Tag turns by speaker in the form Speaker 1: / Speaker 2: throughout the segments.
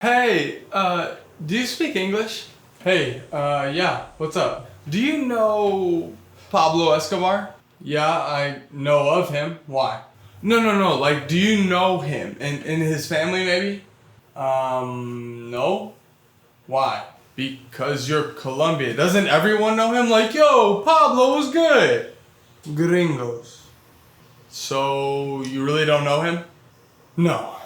Speaker 1: Hey, do you speak English? Hey, yeah, what's up? Do you know Pablo Escobar? Yeah, I know of him. Why? No, like, do you know him and his family maybe? No. Why? Because you're Colombia. Doesn't everyone know him? Like, yo, Pablo was good. Gringos. So, you really don't know him? No.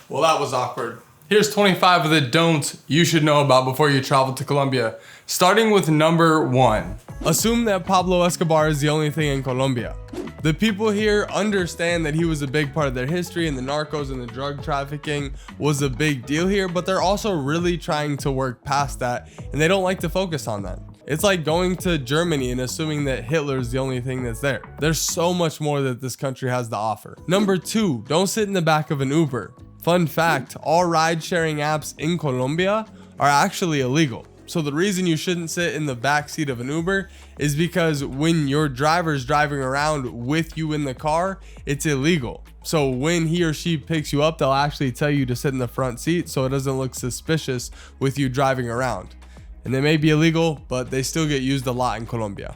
Speaker 1: Well, that was awkward. Here's 25 of the don'ts you should know about before you travel to Colombia. Starting with number 1. Assume that Pablo Escobar is the only thing in Colombia. The people here understand that he was a big part of their history, and the narcos and the drug trafficking was a big deal here, but they're also really trying to work past that, and they don't like to focus on that. It's like going to Germany and assuming that Hitler's the only thing that's there. There's so much more that this country has to offer. Number 2, don't sit in the back of an Uber. Fun fact, all ride-sharing apps in Colombia are actually illegal. So the reason you shouldn't sit in the back seat of an Uber is because when your driver's driving around with you in the car, it's illegal. So when he or she picks you up, they'll actually tell you to sit in the front seat so it doesn't look suspicious with you driving around. And they may be illegal, but they still get used a lot in Colombia.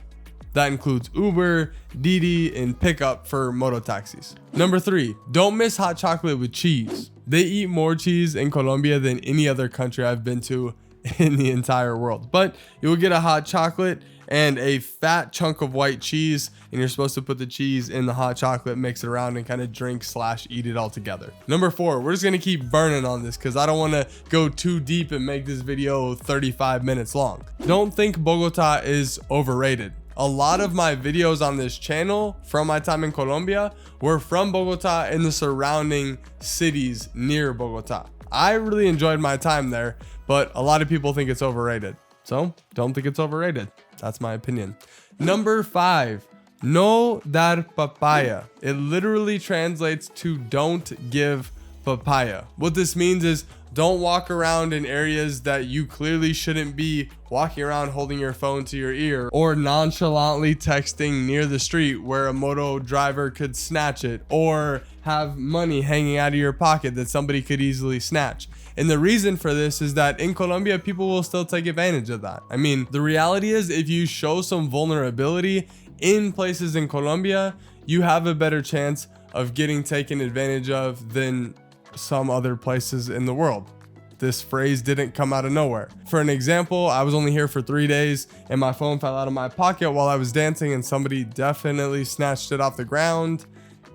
Speaker 1: That includes Uber, Didi, and pickup for moto taxis. Number 3, don't miss hot chocolate with cheese. They eat more cheese in Colombia than any other country I've been to in the entire world. But you'll get a hot chocolate and a fat chunk of white cheese, and you're supposed to put the cheese in the hot chocolate, mix it around, and kind of drink/eat it all together. Number 4, we're just gonna keep burning on this because I don't want to go too deep and make this video 35 minutes long. Don't think Bogota is overrated. A lot of my videos on this channel from my time in Colombia were from Bogota and the surrounding cities near Bogota. I really enjoyed my time there, but a lot of people think it's overrated. So don't think it's overrated. That's my opinion. Number 5, no dar papaya. It literally translates to don't give papaya. What this means is don't walk around in areas that you clearly shouldn't be walking around holding your phone to your ear, or nonchalantly texting near the street where a moto driver could snatch it, or have money hanging out of your pocket that somebody could easily snatch. And the reason for this is that in Colombia, people will still take advantage of that. I mean, the reality is if you show some vulnerability in places in Colombia, you have a better chance of getting taken advantage of than some other places in the world. This phrase didn't come out of nowhere. For an example, I was only here for 3 days and my phone fell out of my pocket while I was dancing, and somebody definitely snatched it off the ground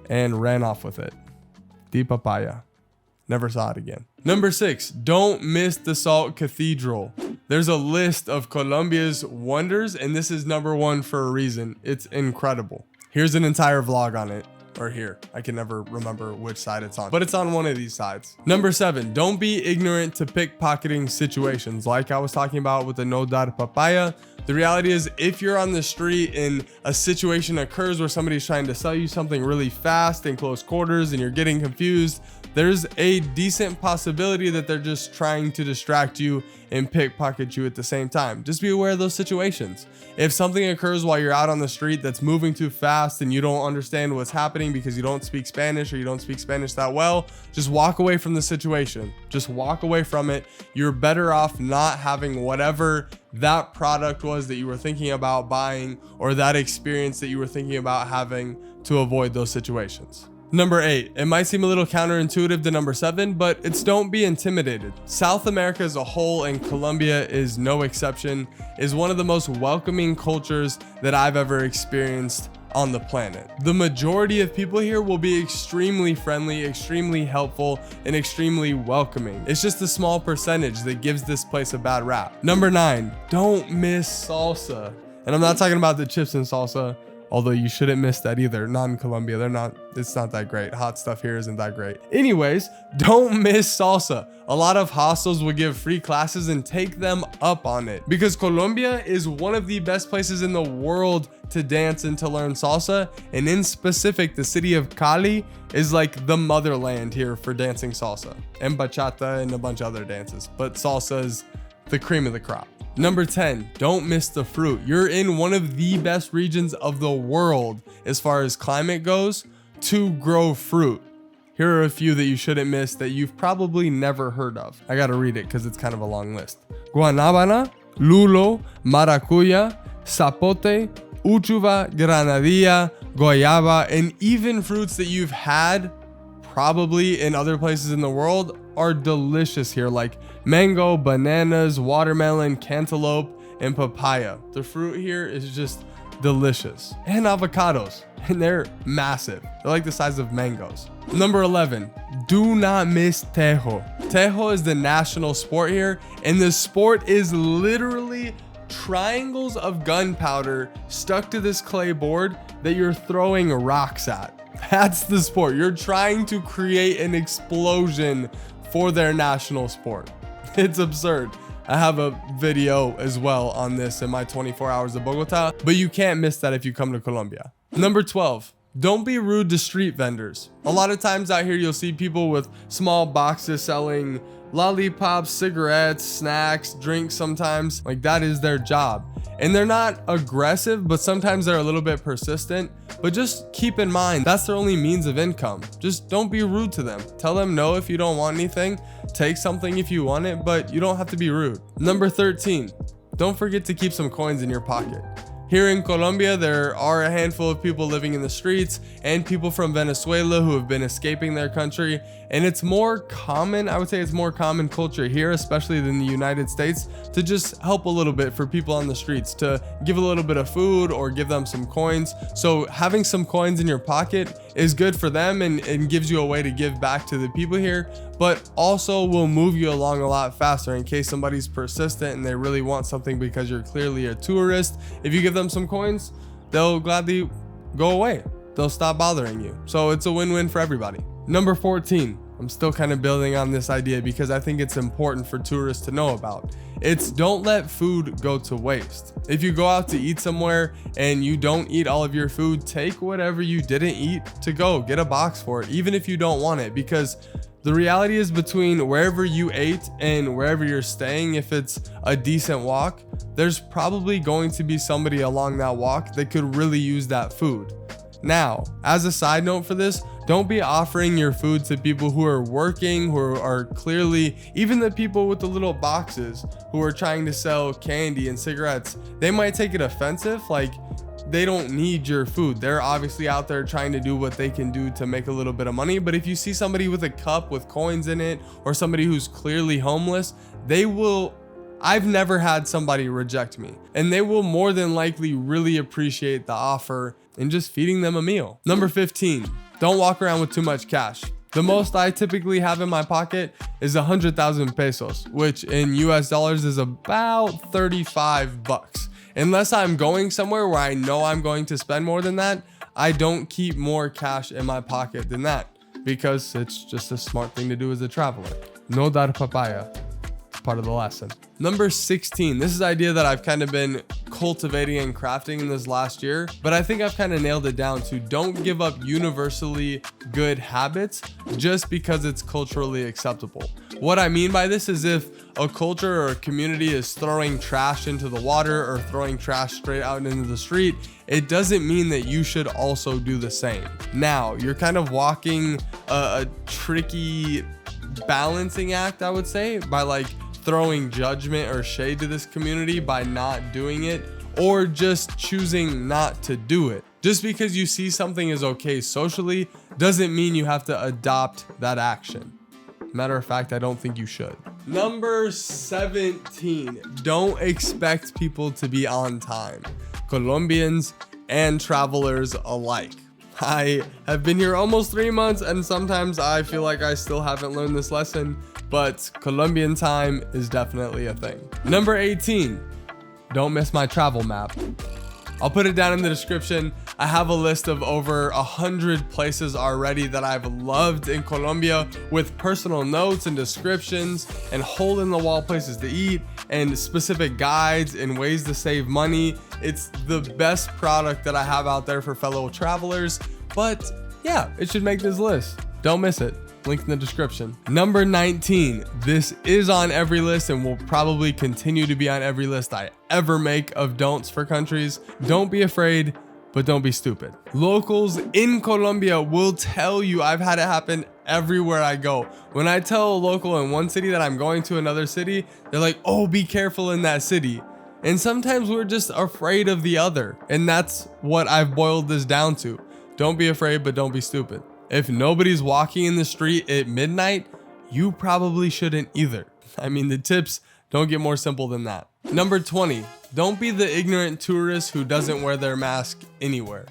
Speaker 1: and ran off with it. Di papaya. Never saw it again. Number 6, don't miss the Salt Cathedral. There's a list of Colombia's wonders, and this is number 1 for a reason. It's incredible. Here's an entire vlog on it. Or here, I can never remember which side it's on, but it's on one of these sides. Number 7, don't be ignorant to pickpocketing situations. Like I was talking about with the no dar papaya, the reality is if you're on the street and a situation occurs where somebody's trying to sell you something really fast in close quarters and you're getting confused, there's a decent possibility that they're just trying to distract you and pickpocket you at the same time. Just be aware of those situations. If something occurs while you're out on the street that's moving too fast and you don't understand what's happening because you don't speak Spanish or you don't speak Spanish that well, just walk away from the situation. Just walk away from it. You're better off not having whatever that product was that you were thinking about buying or that experience that you were thinking about having to avoid those situations. Number 8, it might seem a little counterintuitive to number 7, but it's don't be intimidated. South America as a whole, and Colombia is no exception, is one of the most welcoming cultures that I've ever experienced on the planet. The majority of people here will be extremely friendly, extremely helpful, and extremely welcoming. It's just a small percentage that gives this place a bad rap. Number 9, don't miss salsa. And I'm not talking about the chips and salsa, although you shouldn't miss that either. Not in Colombia. It's not that great. Hot stuff here isn't that great. Anyways, don't miss salsa. A lot of hostels will give free classes and take them up on it because Colombia is one of the best places in the world to dance and to learn salsa. And in specific, the city of Cali is like the motherland here for dancing salsa and bachata and a bunch of other dances. But salsa is the cream of the crop. Number 10, don't miss the fruit. You're in one of the best regions of the world as far as climate goes to grow fruit. Here are a few that you shouldn't miss that you've probably never heard of. I gotta read it because it's kind of a long list. Guanábana, lulo, maracuya, zapote, uchuva, granadilla, guayaba, and even fruits that you've had probably in other places in the world are delicious here, like mango, bananas, watermelon, cantaloupe, and papaya. The fruit here is just delicious. And avocados, and they're massive. They're like the size of mangoes. Number 11, do not miss TEJO. TEJO is the national sport here, and the sport is literally triangles of gunpowder stuck to this clay board that you're throwing rocks at. That's the sport. You're trying to create an explosion for their national sport. It's absurd. I have a video as well on this in my 24 hours of Bogota, but you can't miss that if you come to Colombia. Number 12, don't be rude to street vendors. A lot of times out here, you'll see people with small boxes selling lollipops, cigarettes, snacks, drinks sometimes. Like, that is their job. And they're not aggressive, but sometimes they're a little bit persistent. But just keep in mind, that's their only means of income. Just don't be rude to them. Tell them no if you don't want anything. Take something if you want it, but you don't have to be rude. Number 13, don't forget to keep some coins in your pocket. Here in Colombia, there are a handful of people living in the streets and people from Venezuela who have been escaping their country. And it's more common, I would say it's more common culture here, especially than the United States, to just help a little bit for people on the streets, to give a little bit of food or give them some coins. So having some coins in your pocket is good for them and gives you a way to give back to the people here, but also will move you along a lot faster in case somebody's persistent and they really want something because you're clearly a tourist. If you give them some coins, they'll gladly go away. They'll stop bothering you. So it's a win-win for everybody. Number 14, I'm still kind of building on this idea because I think it's important for tourists to know about. It's don't let food go to waste. If you go out to eat somewhere and you don't eat all of your food, take whatever you didn't eat to go. Get a box for it, even if you don't want it, because the reality is between wherever you ate and wherever you're staying, if it's a decent walk, there's probably going to be somebody along that walk that could really use that food. Now, as a side note for this, don't be offering your food to people who are working, who are clearly, even the people with the little boxes who are trying to sell candy and cigarettes, they might take it offensive. Like, they don't need your food. They're obviously out there trying to do what they can do to make a little bit of money. But if you see somebody with a cup with coins in it or somebody who's clearly homeless, they will, I've never had somebody reject me, and they will more than likely really appreciate the offer and just feeding them a meal. Number 15, don't walk around with too much cash. The most I typically have in my pocket is 100,000 pesos, which in US dollars is about 35 bucks. Unless I'm going somewhere where I know I'm going to spend more than that, I don't keep more cash in my pocket than that because it's just a smart thing to do as a traveler. No dar papaya. Part of the lesson. Number 16, this is an idea that I've kind of been cultivating and crafting in this last year, but I think I've kind of nailed it down to don't give up universally good habits just because it's culturally acceptable. What I mean by this is if a culture or a community is throwing trash into the water or throwing trash straight out into the street, it doesn't mean that you should also do the same. Now, you're kind of walking a tricky balancing act, I would say, by like throwing judgment or shade to this community by not doing it, or just choosing not to do it. Just because you see something is okay socially doesn't mean you have to adopt that action. Matter of fact, I don't think you should. Number 17, don't expect people to be on time. Colombians and travelers alike. I have been here almost 3 months and sometimes I feel like I still haven't learned this lesson, but Colombian time is definitely a thing. Number 18, don't miss my travel map. I'll put it down in the description. I have a list of over 100 places already that I've loved in Colombia with personal notes and descriptions and hole in the wall places to eat and specific guides and ways to save money. It's the best product that I have out there for fellow travelers, but yeah, it should make this list. Don't miss it. Link in the description. Number 19, this is on every list and will probably continue to be on every list I ever make of don'ts for countries. Don't be afraid but don't be stupid. Locals in Colombia will tell you, I've had it happen everywhere I go. When I tell a local in one city that I'm going to another city, they're like, oh, be careful in that city. And sometimes we're just afraid of the other. And that's what I've boiled this down to. Don't be afraid, but don't be stupid. If nobody's walking in the street at midnight, you probably shouldn't either. I mean, the tips don't get more simple than that. Number 20, don't be the ignorant tourist who doesn't wear their mask anywhere.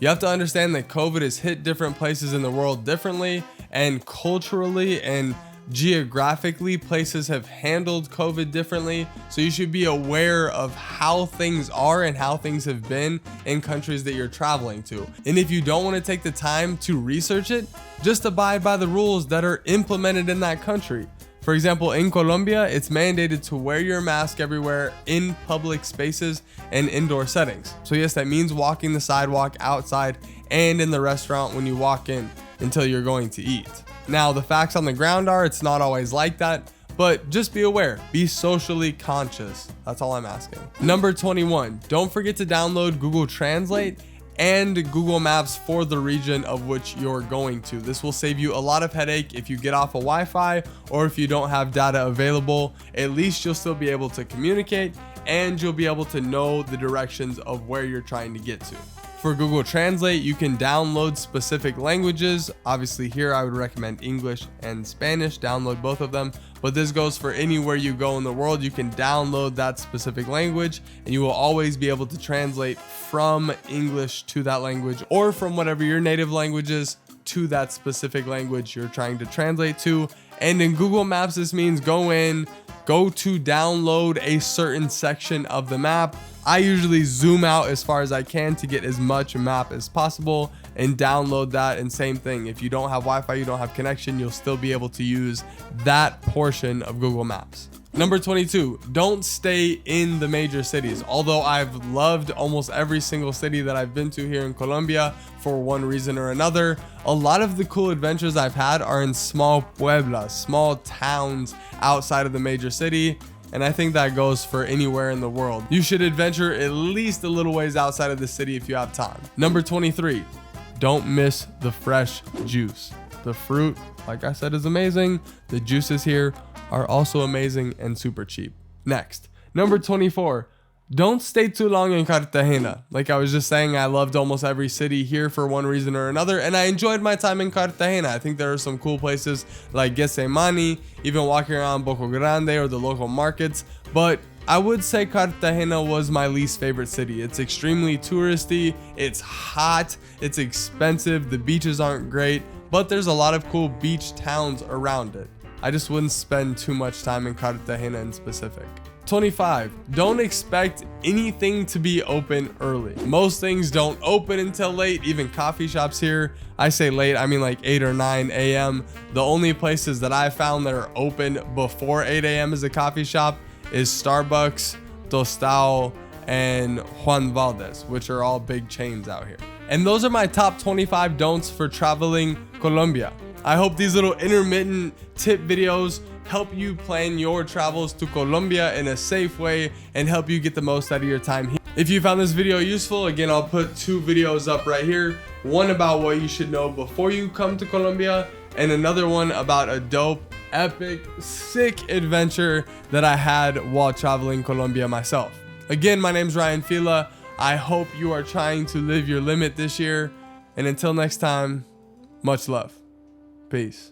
Speaker 1: You have to understand that COVID has hit different places in the world differently, and culturally and geographically places have handled COVID differently. So you should be aware of how things are and how things have been in countries that you're traveling to. And if you don't want to take the time to research it, just abide by the rules that are implemented in that country. For example, in Colombia, it's mandated to wear your mask everywhere in public spaces and indoor settings. So yes, that means walking the sidewalk, outside, and in the restaurant when you walk in until you're going to eat. Now, the facts on the ground are it's not always like that, but just be aware, be socially conscious. That's all I'm asking. Number 21, don't forget to download Google Translate and Google Maps for the region of which you're going to. This will save you a lot of headache if you get off of Wi-Fi or if you don't have data available. At least you'll still be able to communicate and you'll be able to know the directions of where you're trying to get to. For Google Translate, you can download specific languages. Obviously here I would recommend English and Spanish, download both of them, but this goes for anywhere you go in the world. You can download that specific language and you will always be able to translate from English to that language or from whatever your native language is to that specific language you're trying to translate to. And in Google Maps, this means go to download a certain section of the map. I usually zoom out as far as I can to get as much map as possible and download that. And same thing, if you don't have Wi-Fi, you don't have connection, you'll still be able to use that portion of Google Maps. Number 22, don't stay in the major cities. Although I've loved almost every single city that I've been to here in Colombia for one reason or another, a lot of the cool adventures I've had are in small pueblas, small towns outside of the major city. And I think that goes for anywhere in the world. You should adventure at least a little ways outside of the city if you have time. Number 23, don't miss the fresh juice. The fruit, like I said, is amazing. The juices here are also amazing and super cheap. Next, number 24, don't stay too long in Cartagena. Like I was just saying, I loved almost every city here for one reason or another, and I enjoyed my time in Cartagena. I think there are some cool places like Getsemani, even walking around Boca Grande or the local markets, but I would say Cartagena was my least favorite city. It's extremely touristy, it's hot, it's expensive, the beaches aren't great, but there's a lot of cool beach towns around it. I just wouldn't spend too much time in Cartagena in specific. 25, don't expect anything to be open early. Most things don't open until late, even coffee shops here. I say late, I mean like 8 or 9 a.m. The only places that I found that are open before 8 a.m. as a coffee shop is Starbucks, Tostao, and Juan Valdez, which are all big chains out here. And those are my top 25 don'ts for traveling Colombia. I hope these little intermittent tip videos help you plan your travels to Colombia in a safe way and help you get the most out of your time here. If you found this video useful, again, I'll put 2 videos up right here. One about what you should know before you come to Colombia, and another one about a dope, epic, sick adventure that I had while traveling Colombia myself. Again, my name's Ryan Fila. I hope you are trying to live your limit this year. And until next time, much love. Peace.